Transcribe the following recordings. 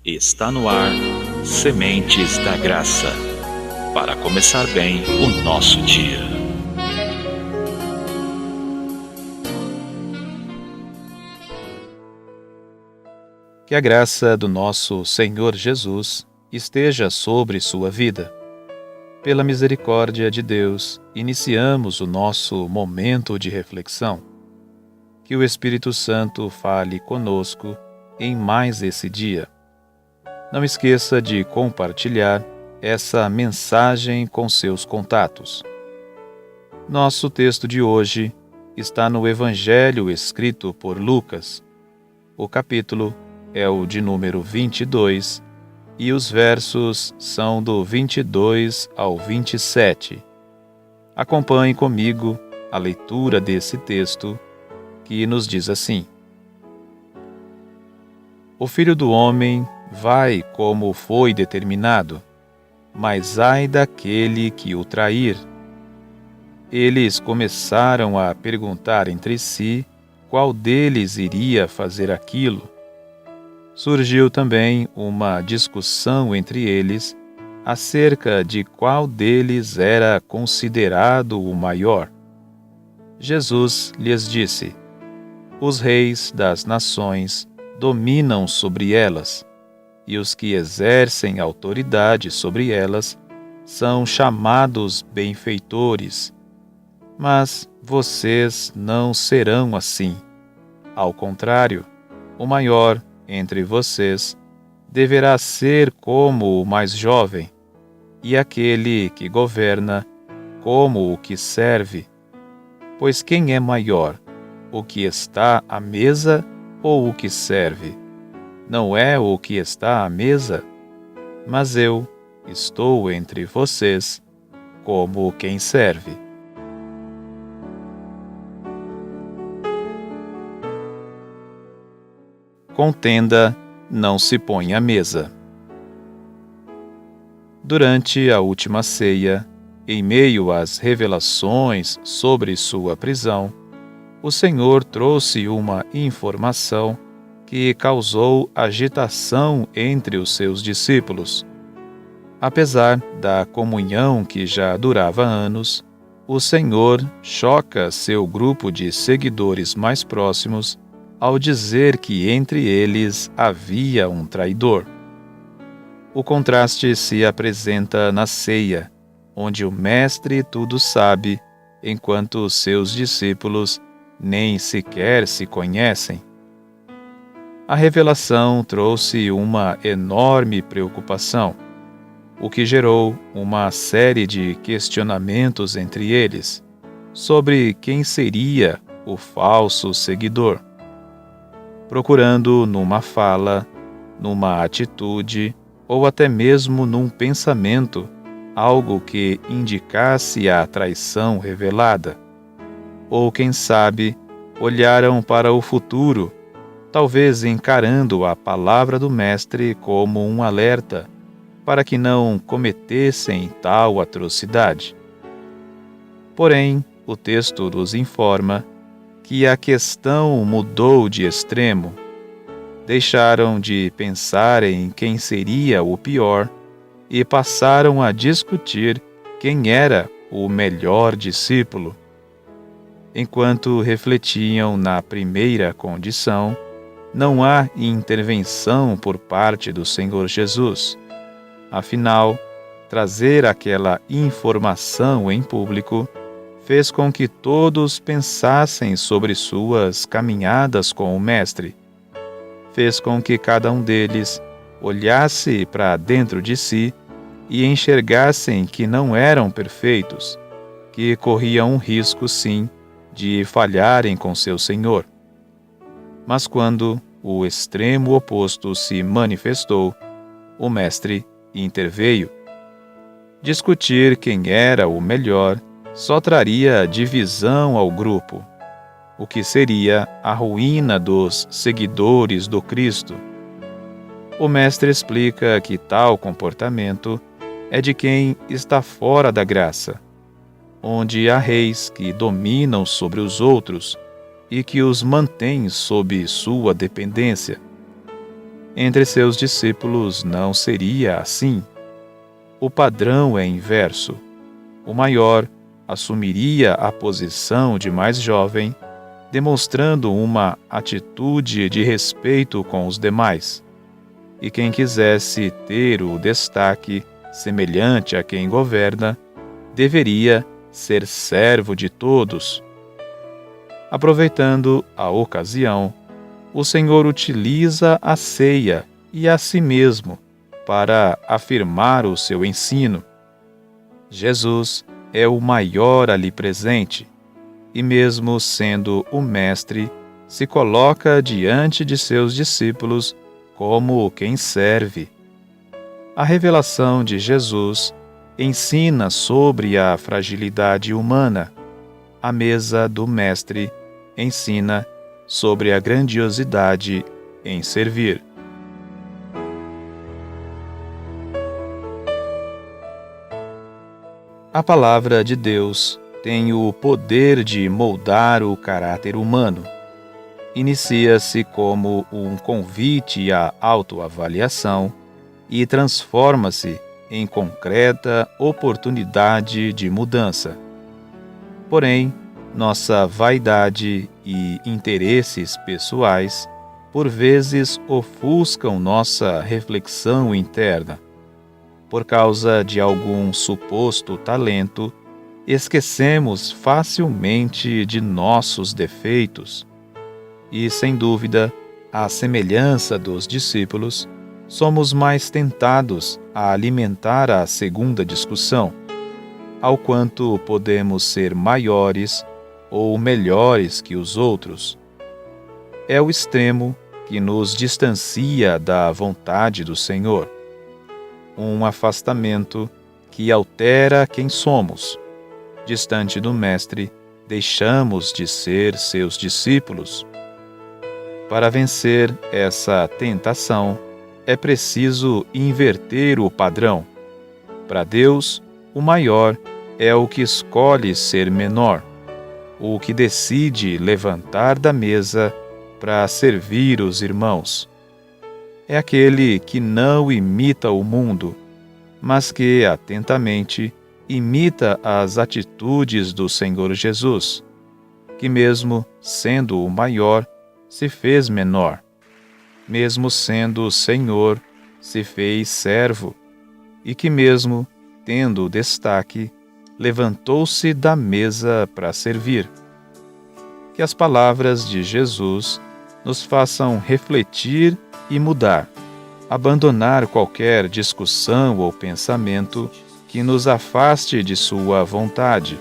Está no ar Sementes da Graça, para começar bem o nosso dia. Que a graça do nosso Senhor Jesus esteja sobre sua vida. Pela misericórdia de Deus, iniciamos o nosso momento de reflexão. Que o Espírito Santo fale conosco em mais esse dia. Não esqueça de compartilhar essa mensagem com seus contatos. Nosso texto de hoje está no Evangelho escrito por Lucas. O capítulo é o de número 22 e os versos são do 22 ao 27. Acompanhe comigo a leitura desse texto, que nos diz assim: O Filho do Homem vai como foi determinado, mas ai daquele que o trair. Eles começaram a perguntar entre si qual deles iria fazer aquilo. Surgiu também uma discussão entre eles acerca de qual deles era considerado o maior. Jesus lhes disse: Os reis das nações dominam sobre elas, e os que exercem autoridade sobre elas são chamados benfeitores. Mas vocês não serão assim. Ao contrário, o maior entre vocês deverá ser como o mais jovem, e aquele que governa como o que serve. Pois quem é maior, o que está à mesa ou o que serve? Não é o que está à mesa? Mas eu estou entre vocês como quem serve. Contenda não se põe à mesa. Durante a última ceia, em meio às revelações sobre sua prisão, o Senhor trouxe uma informação que causou agitação entre os seus discípulos. Apesar da comunhão que já durava anos, o Senhor choca seu grupo de seguidores mais próximos ao dizer que entre eles havia um traidor. O contraste se apresenta na ceia, onde o Mestre tudo sabe, enquanto seus discípulos nem sequer se conhecem. A revelação trouxe uma enorme preocupação, o que gerou uma série de questionamentos entre eles sobre quem seria o falso seguidor. Procurando numa fala, numa atitude ou até mesmo num pensamento algo que indicasse a traição revelada. Ou, quem sabe, olharam para o futuro, talvez encarando a palavra do Mestre como um alerta para que não cometessem tal atrocidade. Porém, o texto nos informa que a questão mudou de extremo. Deixaram de pensar em quem seria o pior e passaram a discutir quem era o melhor discípulo. Enquanto refletiam na primeira condição, não há intervenção por parte do Senhor Jesus. Afinal, trazer aquela informação em público fez com que todos pensassem sobre suas caminhadas com o Mestre. Fez com que cada um deles olhasse para dentro de si e enxergassem que não eram perfeitos, que corriam um risco, sim, de falharem com seu Senhor. Mas quando o extremo oposto se manifestou, o Mestre interveio. Discutir quem era o melhor só traria divisão ao grupo, o que seria a ruína dos seguidores do Cristo. O Mestre explica que tal comportamento é de quem está fora da graça, onde há reis que dominam sobre os outros e que os mantêm sob sua dependência. Entre seus discípulos não seria assim. O padrão é inverso. O maior assumiria a posição de mais jovem, demonstrando uma atitude de respeito com os demais. E quem quisesse ter o destaque semelhante a quem governa, deveria ser servo de todos. Aproveitando a ocasião, o Senhor utiliza a ceia e a si mesmo para afirmar o seu ensino. Jesus é o maior ali presente, e mesmo sendo o mestre, se coloca diante de seus discípulos como quem serve. A revelação de Jesus ensina sobre a fragilidade humana. A mesa do mestre ensina sobre a grandiosidade em servir. A palavra de Deus tem o poder de moldar o caráter humano. Inicia-se como um convite à autoavaliação e transforma-se em concreta oportunidade de mudança. Porém, nossa vaidade e interesses pessoais, por vezes, ofuscam nossa reflexão interna. Por causa de algum suposto talento, esquecemos facilmente de nossos defeitos. E, sem dúvida, à semelhança dos discípulos, somos mais tentados a alimentar a segunda discussão, ao quanto podemos ser maiores ou melhores que os outros. É o extremo que nos distancia da vontade do Senhor. Um afastamento que altera quem somos. Distante do Mestre, deixamos de ser seus discípulos. Para vencer essa tentação, é preciso inverter o padrão. Para Deus, o maior é o que escolhe ser menor, o que decide levantar da mesa para servir os irmãos. É aquele que não imita o mundo, mas que atentamente imita as atitudes do Senhor Jesus, que mesmo sendo o maior, se fez menor. Mesmo sendo o Senhor, se fez servo, e que mesmo tendo destaque, levantou-se da mesa para servir. Que as palavras de Jesus nos façam refletir e mudar, abandonar qualquer discussão ou pensamento que nos afaste de sua vontade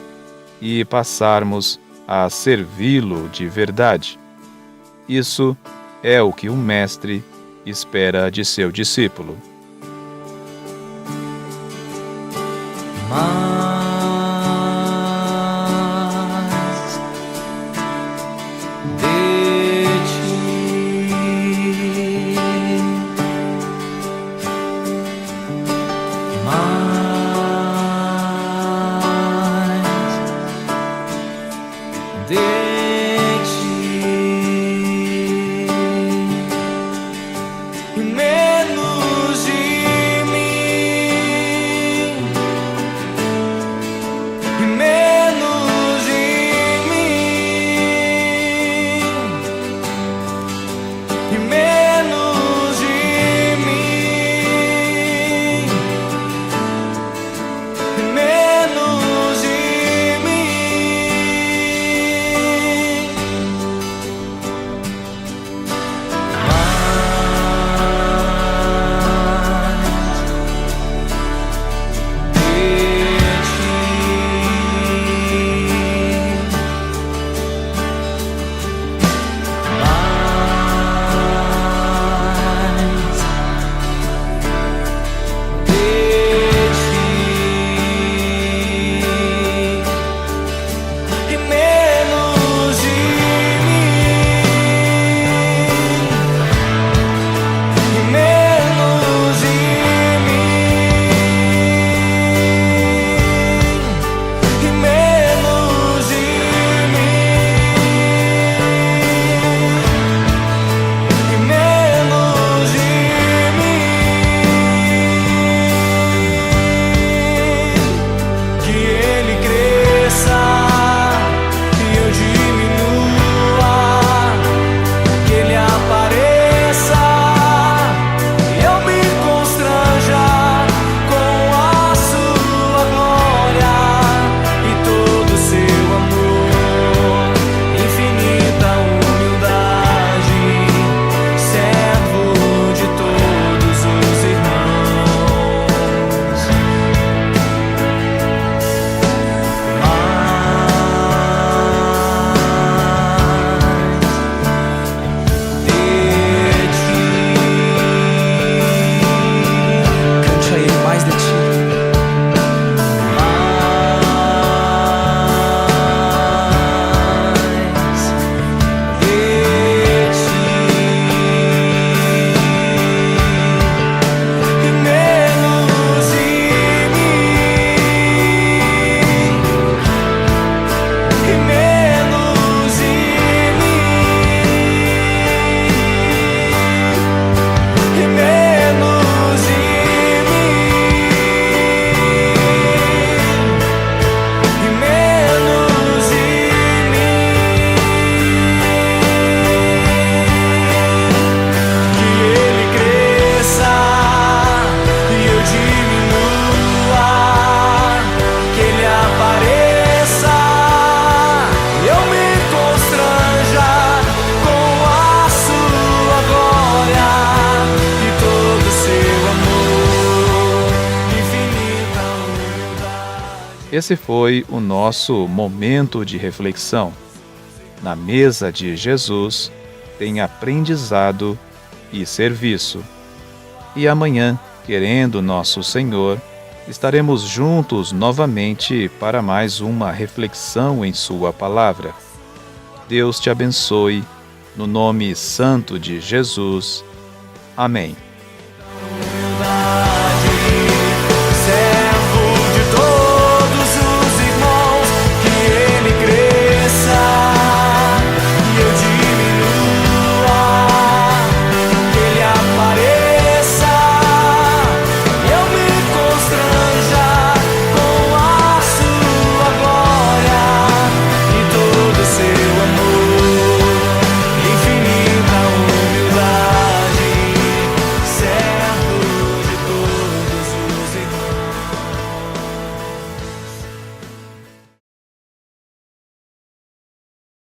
e passarmos a servi-lo de verdade. Isso é o que o Mestre espera de seu discípulo. Menos de Esse foi o nosso momento de reflexão. Na mesa de Jesus tem aprendizado e serviço. E amanhã, querendo nosso Senhor, estaremos juntos novamente para mais uma reflexão em Sua palavra. Deus te abençoe, no nome santo de Jesus. Amém.